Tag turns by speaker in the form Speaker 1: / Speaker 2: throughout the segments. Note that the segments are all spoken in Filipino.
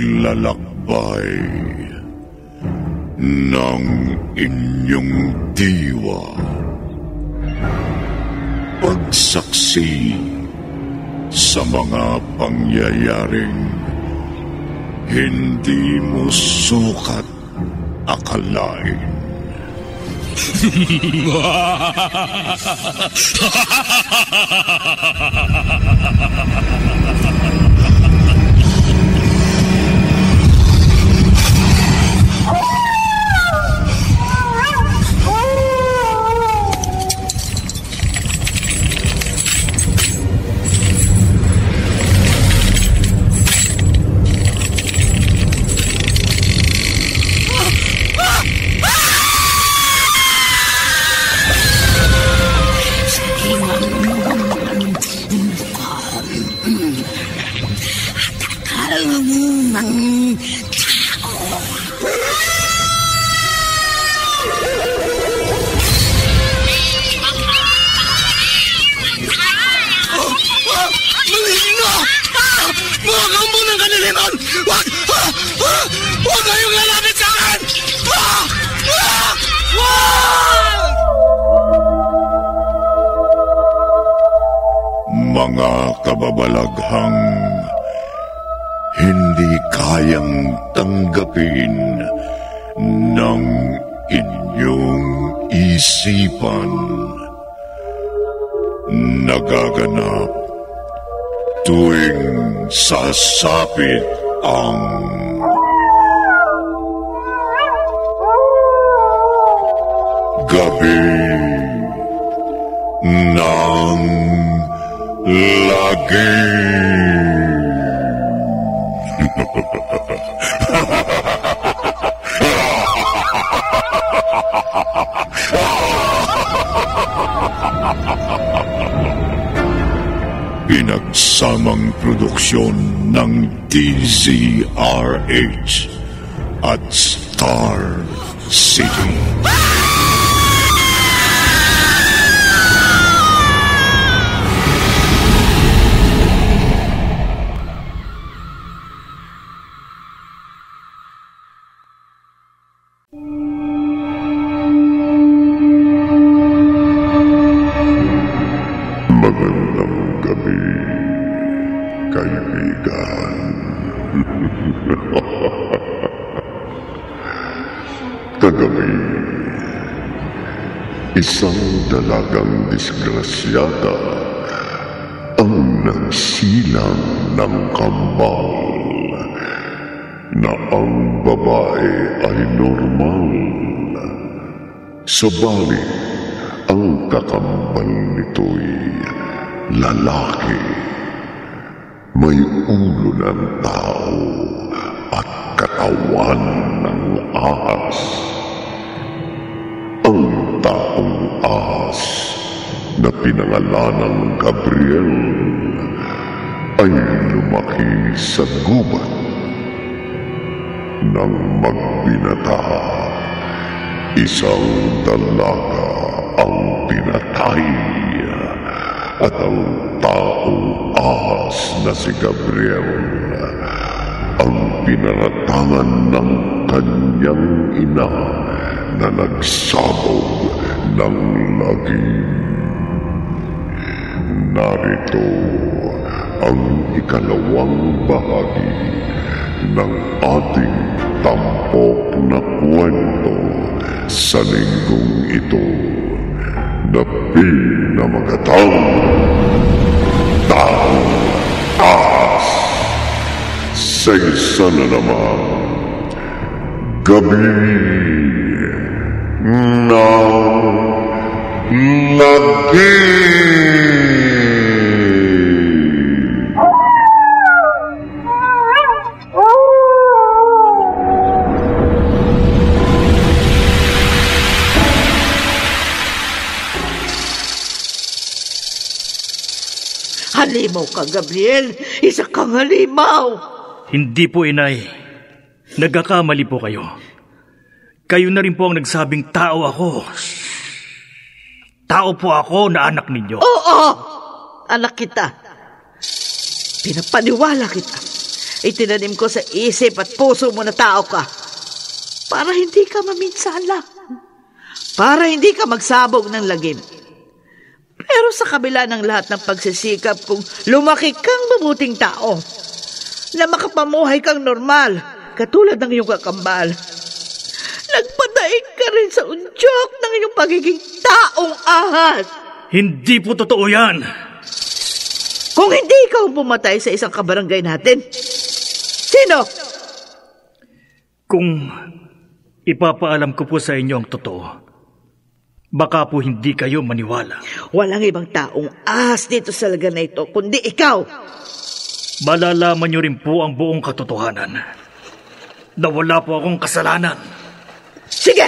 Speaker 1: paglalakbay ng inyong diwa. Pagsaksi sa mga pangyayaring hindi mo sukat akalain.
Speaker 2: Huwag kayong lalapit sa akin!
Speaker 1: Mga kababalaghang hindi kayang tanggapin ng inyong isipan, nagaganap tuwing sasapit ang gabi ng lagim. Pinagsamang produksyon ng DZRH at Star City. Magandang gabi, kaibigan. Kagabi, isang dalagang disgrasyada ang nagsilang ng kambal na ang babae ay normal. Subalit, ang kakambal nito'y lalaki. May ulo ng tao at katawan ng ahas. Ang taong ahas na pinangalanang Gabriel ay lumaki sa gubat ng magbinata. Isang dalaga ang pinatay at ang taong ahas na si Gabriel ang pinaratangan ng kanyang ina na nagsabog ng lagim. Narito ang ikalawang bahagi ng ating tampok na kwento sa linggong ito na pinamagatang Taong Ahas. Sa isa na naman, gabi ng lagim.
Speaker 3: Halimaw ka, Gabriel. Isa kang halimaw.
Speaker 4: Hindi po, inay. Nagkakamali po kayo. Kayo na rin po ang nagsabing tao ako. Tao po ako na anak ninyo.
Speaker 3: Oo, anak kita. Pinapaniwala kita Itinanim ko sa isip at puso mo na tao ka. Para hindi ka maminsala. Para hindi ka magsabog ng lagim. Pero sa kabila ng lahat ng pagsisikap kung lumaki kang mabuting tao, na makapamuhay kang normal, katulad ng iyong kakambal, nagpadaig ka rin sa undyok ng iyong pagiging taong ahas.
Speaker 4: Hindi po totoo yan.
Speaker 3: Kung hindi ikaw pumatay sa isang kabarangay natin, sino?
Speaker 4: Kung ipapaalam ko po sa inyo ang totoo, baka po hindi kayo maniwala.
Speaker 3: Walang ibang taong ahas dito sa laga na ito, kundi ikaw.
Speaker 4: Malalaman niyo rin po ang buong katotohanan na wala po akong kasalanan.
Speaker 3: Sige!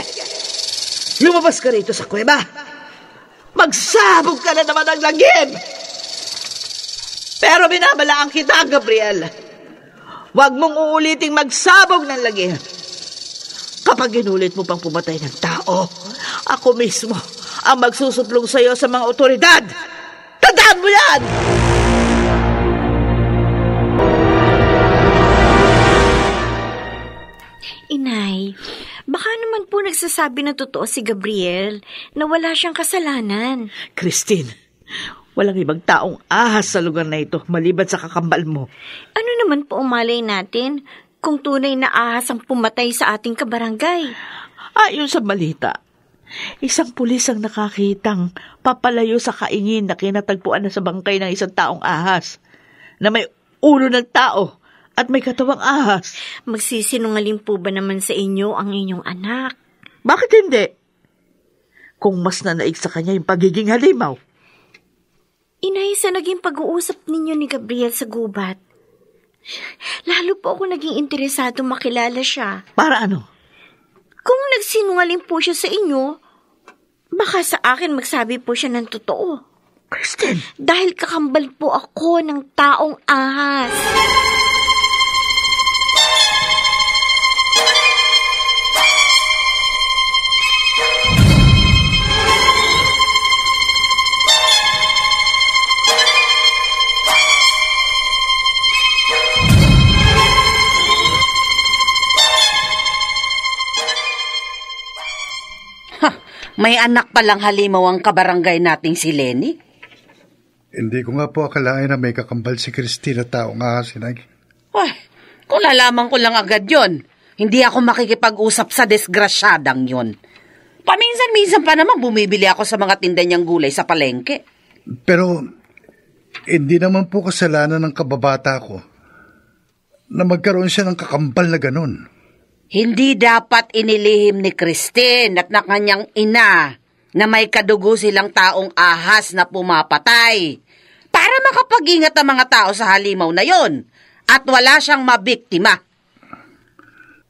Speaker 3: Lumabas ka rito sa kuweba. Magsabog ka na naman ng lagim! Pero binabalaan kita, Gabriel. Huwag mong uuliting magsabog ng lagim. Kapag inulit mo pang pumatay ng tao, ako mismo ang magsusuplong sa iyo sa mga otoridad. Tandaan mo yan!
Speaker 5: Inay, baka naman po nagsasabi na totoo si Gabriel na wala siyang kasalanan.
Speaker 3: Christine, walang ibang taong ahas sa lugar na ito maliban sa kakambal mo.
Speaker 5: Ano naman po umalay natin kung tunay na ahas ang pumatay sa ating kabarangay?
Speaker 3: Ayon sa balita, isang pulis ang nakakitang papalayo sa kaingin na kinatagpuan na sa bangkay ng isang taong ahas na may ulo ng tao at may katawang ahas.
Speaker 5: Magsisinungaling po ba naman sa inyo ang inyong anak?
Speaker 3: Bakit hindi? Kung mas nanaig sa kanya yung pagiging halimaw.
Speaker 5: Inay, sa naging pag-uusap ninyo ni Gabriel sa gubat, lalo po ako naging interesado makilala siya.
Speaker 3: Para ano?
Speaker 5: Kung nagsinungaling po siya sa inyo, baka sa akin magsabi po siya ng totoo.
Speaker 3: Kristen!
Speaker 5: Dahil kakambal po ako ng taong ahas.
Speaker 6: May anak palang halimaw ang kabarangay nating si Lenny.
Speaker 7: Hindi ko nga po akalain na may kakambal si Christine na taong ahas, Inay.
Speaker 6: Ay, kung lalaman ko lang agad yon, hindi ako makikipag-usap sa desgrasyadang yon. Paminsan-minsan pa naman bumibili ako sa mga tinda niyang gulay sa palengke.
Speaker 7: Pero, hindi naman po kasalanan ng kababata ko na magkaroon siya ng kakambal na ganun.
Speaker 6: Hindi dapat inilihim ni Christine at ng kanyang ina na may kadugo silang taong ahas na pumapatay para makapag-ingat ang mga tao sa halimaw na yon at wala siyang mabiktima.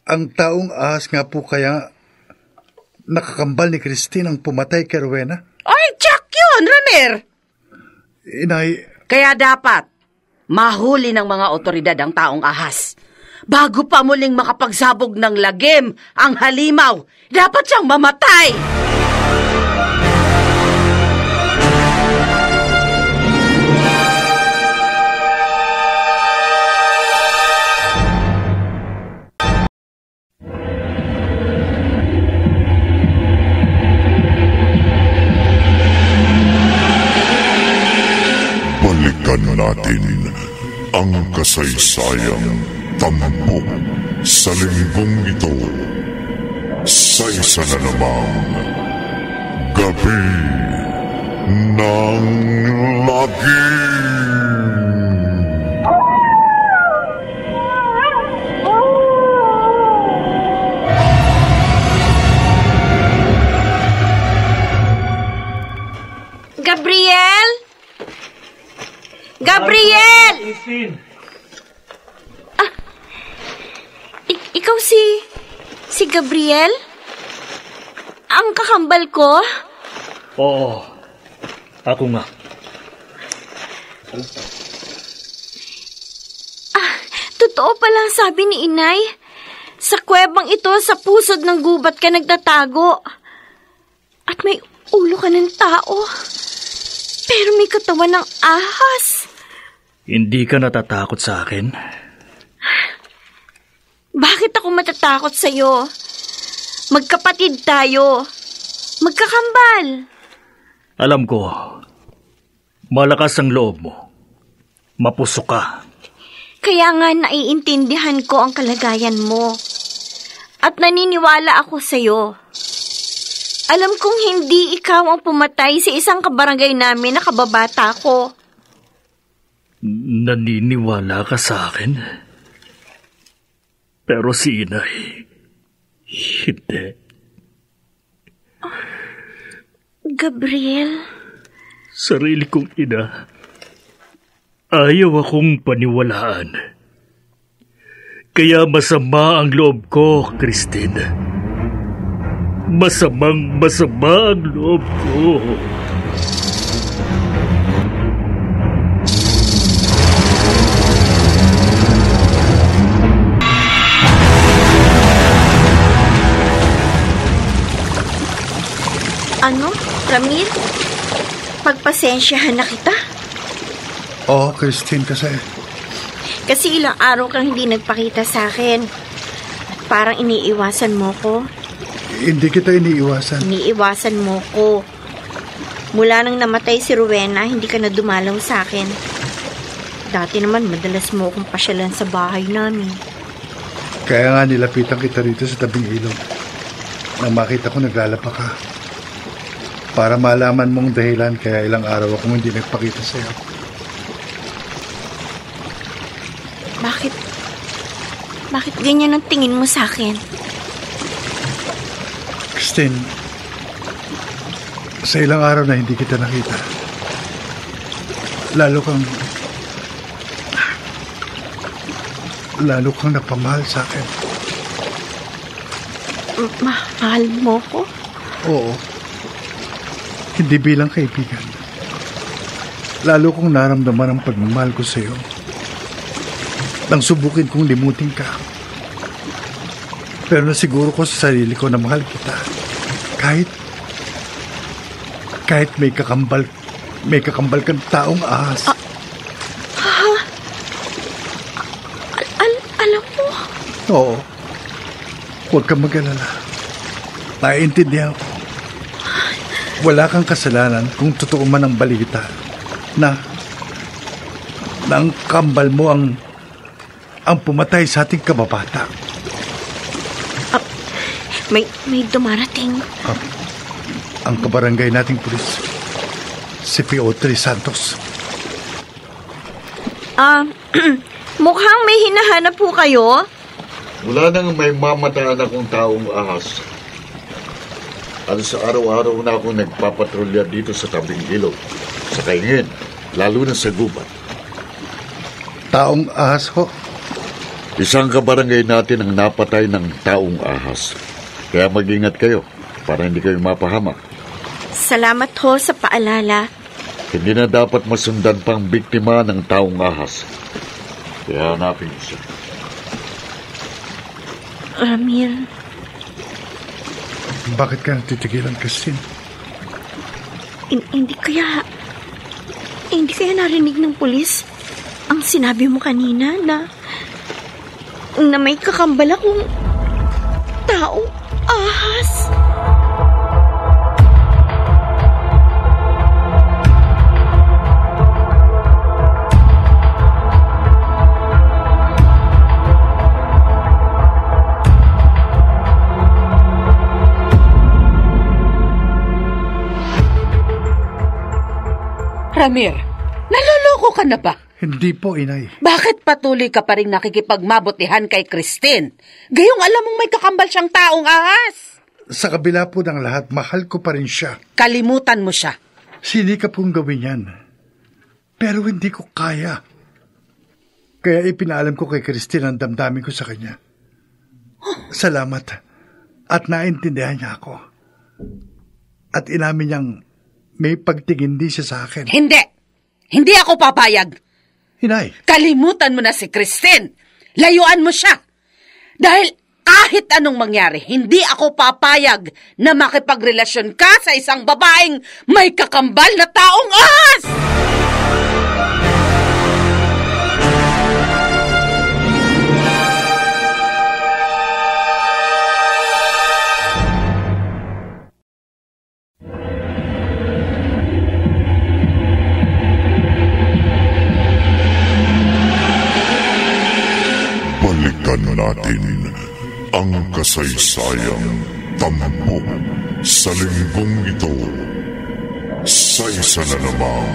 Speaker 7: Ang taong ahas nga po kaya nakakambal ni Christine ang pumatay kay Rowena?
Speaker 6: Ay, tsak yun, Ramir!
Speaker 7: Inay...
Speaker 6: Kaya dapat mahuli ng mga otoridad ang taong ahas. Bago pa muling makapagsabog ng lagim ang halimaw, dapat siyang mamatay!
Speaker 1: Balikan natin ang kasaysayang tampok sa linggong ito sa isa na namang Gabi ng Lagim.
Speaker 5: Gabriel! Gabriel! Ikaw si Gabriel? Ang kakambal ko?
Speaker 4: Oo, ako nga.
Speaker 5: Totoo palang sabi ni Inay. Sa kuwebang ito, sa pusod ng gubat ka nagtatago. At may ulo ka ng tao. Pero may katawan ng ahas.
Speaker 4: Hindi ka natatakot sa akin?
Speaker 5: ako matatakot sa'yo. Magkapatid tayo. Magkakambal.
Speaker 4: Alam ko, malakas ang loob mo. Mapuso ka.
Speaker 5: Kaya nga naiintindihan ko ang kalagayan mo. At naniniwala ako sa'yo. Alam kong hindi ikaw ang pumatay sa isang kabarangay namin na kababata ko.
Speaker 4: Naniniwala ka sa akin? Pero si Inay, hindi.
Speaker 5: Gabriel?
Speaker 4: Sarili kong ina, ayaw akong paniwalaan. Kaya masama ang loob ko, Christine. Masama ang loob ko.
Speaker 5: Ano, Ramil? Pagpasensyahan na kita?
Speaker 7: Oo, Christine,
Speaker 5: Kasi ilang araw kang hindi nagpakita sa akin. At parang iniiwasan mo ko.
Speaker 7: Hindi kita iniiwasan.
Speaker 5: Iniiwasan mo ko. Mula nang namatay si Rowena, hindi ka na dumalaw sa akin. Dati naman, madalas mo akong pasyalan sa bahay namin.
Speaker 7: Kaya nga nilapitan kita rito sa tabing ilog. Nang makita ko naglalaba ka. Para malaman mong dahilan kaya ilang araw akong hindi nagpakita sa'yo.
Speaker 5: Bakit ganyan ang tingin mo sa akin?
Speaker 7: Christine, sa ilang araw na hindi kita nakita, lalo kang napamahal sa akin.
Speaker 5: Mahal mo ko?
Speaker 7: Oo. Hindi bilang kaibigan. Lalo kong naramdaman ang pagmamahal ko sa iyo. Nang subukin kong limutin ka. Pero nasiguro ko sa sarili ko na mahal kita. Kahit may kakambal kang taong ahas.
Speaker 5: Alam mo?
Speaker 7: Oo. Huwag kang mag-alala. Naiintindihan ko. Wala kang kasalanan kung totoo man ang balita na ang kambal mo ang pumatay sa ating kababata.
Speaker 5: May dumarating.
Speaker 7: Ang kabarangay nating pulis, si P.O.3 Santos.
Speaker 5: Mukhang may hinahanap po kayo.
Speaker 1: Wala nang may mamataan akong taong ahas. Sa araw-araw na ako nagpapatrolya dito sa tabing ilog. Sa kaingin, lalo na sa gubat.
Speaker 7: Taong ahas ho?
Speaker 1: Isang kabarangay natin ang napatay ng taong ahas. Kaya mag-ingat kayo para hindi kayo mapahamak.
Speaker 5: Salamat ho sa paalala.
Speaker 1: Hindi na dapat masundan pang biktima ng taong ahas. Kaya hanapin siya.
Speaker 5: Ramil.
Speaker 7: Bakit ka natitigilan, Christine?
Speaker 5: Hindi kaya narinig ng pulis ang sinabi mo kanina na may kakambal akong taong ahas.
Speaker 6: Ramir, naloloko ka na ba?
Speaker 7: Hindi po, Inay.
Speaker 6: Bakit patuloy ka pa rin nakikipagmabutihan kay Christine? Gayong alam mong may kakambal siyang taong ahas.
Speaker 7: Sa kabila po ng lahat, mahal ko pa rin siya.
Speaker 6: Kalimutan mo siya.
Speaker 7: Sinika pong gawin yan. Pero hindi ko kaya. Kaya ipinaalam ko kay Christine ang damdamin ko sa kanya. Salamat. At naintindihan niya ako. At inamin niyang may pagtingin din siya sa akin.
Speaker 6: Hindi! Hindi ako papayag!
Speaker 7: Inay!
Speaker 6: Kalimutan mo na si Christine! Layuan mo siya! Dahil kahit anong mangyari, hindi ako papayag na makipagrelasyon ka sa isang babaeng may kakambal na taong ahas!
Speaker 8: balikan natin ang kasaysayang tampok sa linggong ito sa isa na namang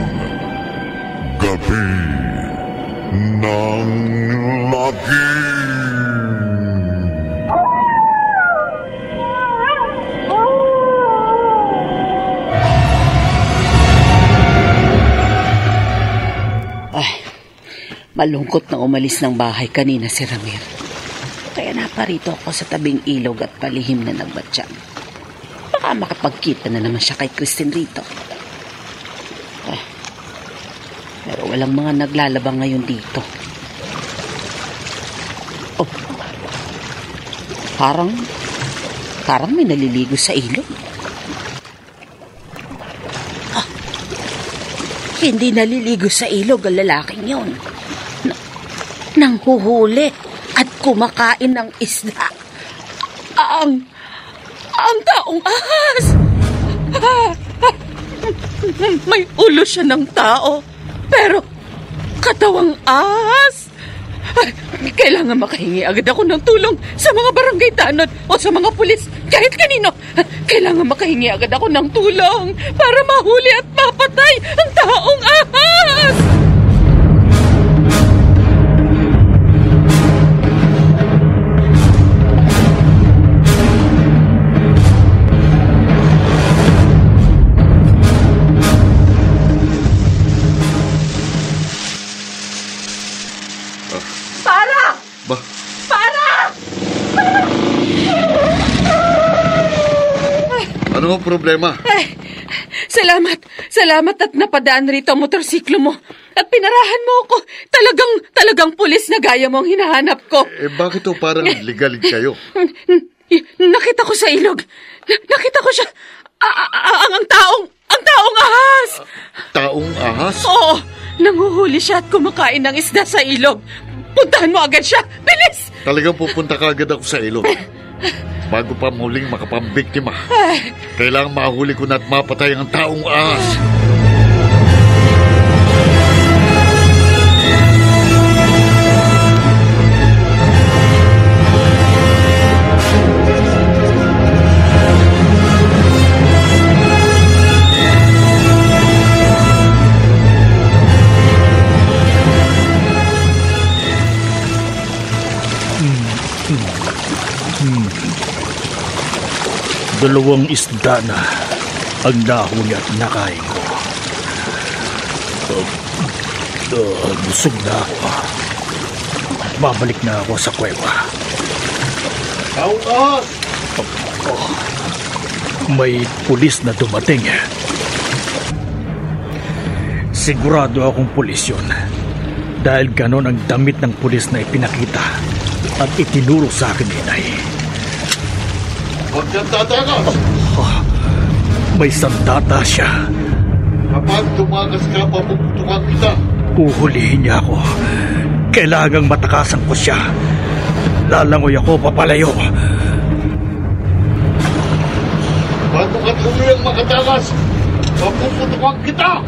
Speaker 8: Gabi ng Lagim.
Speaker 6: Malungkot na umalis ng bahay kanina si Ramir. Kaya naparito ako sa tabing ilog at palihim na nagbatsyang. Baka makapagkita na naman siya kay Christine rito. Pero walang mga naglalabang ngayon dito. Oh, parang may naliligo sa ilog. Hindi naliligo sa ilog ang lalaking yun. Nanghuhuli at kumakain ng isda. Ang taong ahas! May ulo siya ng tao, pero katawang ahas. Kailangan makahingi agad ako ng tulong sa mga barangay tanod o sa mga pulis, kahit kanino. Kailangan makahingi agad ako ng tulong para mahuli at mapatay ang taong ahas!
Speaker 1: Ano ang problema?
Speaker 6: Ay, salamat at napadaan rito ang motorsiklo mo. At pinarahan mo ako. Talagang pulis na gaya mo ang hinahanap ko.
Speaker 1: Bakit o parang ligalig kayo?
Speaker 6: Nakita ko sa ilog. Nakita ko siya. Ang taong ahas.
Speaker 1: Taong ahas?
Speaker 6: Oo, nanguhuli siya at kumakain ng isda sa ilog. Puntahan mo agad siya. Bilis!
Speaker 1: Talagang pupunta ka agad ako sa ilog. Bago pa muling makapambiktima, kailangan mahuli ko na at mapatay ang taong ahas.
Speaker 4: Dalawang isda na ang nahuli at nakain ko. Busog na ako. Babalik na ako sa kuweba.
Speaker 1: Taong ahas!
Speaker 4: May pulis na dumating. Sigurado akong pulis yun. Dahil ganon ang damit ng pulis na ipinakita at itinuro sa akin, inay.
Speaker 1: Huwag kang tatakas!
Speaker 4: May sandata siya.
Speaker 1: Kapag tumakas ka, papuputukan kita.
Speaker 4: Uhulihin niya ako. Kailangang matakasan ko siya. Lalangoy ako papalayo.
Speaker 1: Bago ka tuluyang makatakas, papuputukan kita!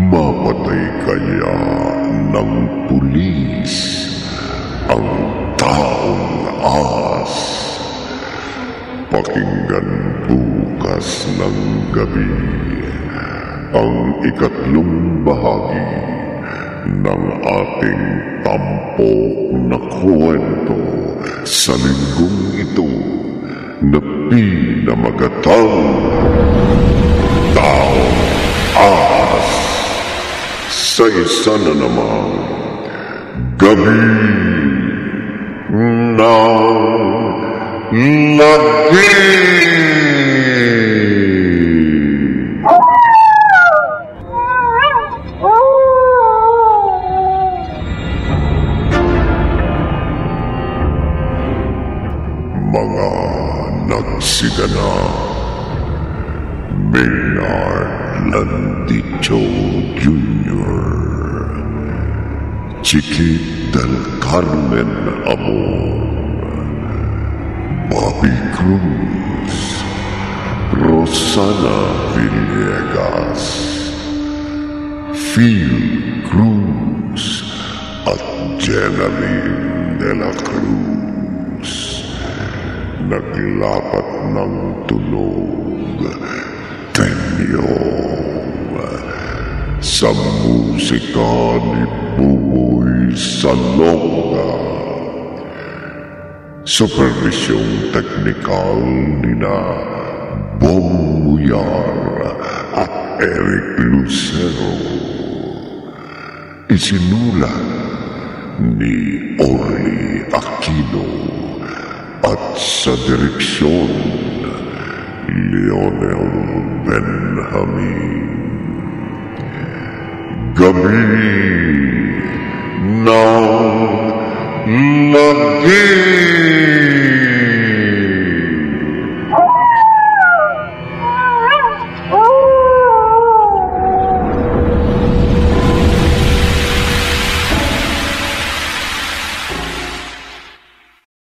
Speaker 8: Mapatay kaya ng pulis ang taong ahas? Pakinggan bukas ng gabi ang ikatlong bahagi ng ating tampok na kwento sa linggong ito na pinamagatang Taong Ahas. Sa isa na namang Gabi ng Lagim. Mga nagsigana, Maynard Landicho Jr., Chiquit del Carmen Amor, Bobby Cruz, Rosana Villegas, Phil Cruz, at Jenaline de la Cruz. Naglapat ng tunog, Tenyo, sa musika ni Buboy Salonga. Supervisyong teknikal nina Bong Muyar at Eric Lucero. Isinulat ni Orly Aquino at sa direksyon Leonel Benjamin. Gabi ng Lagi!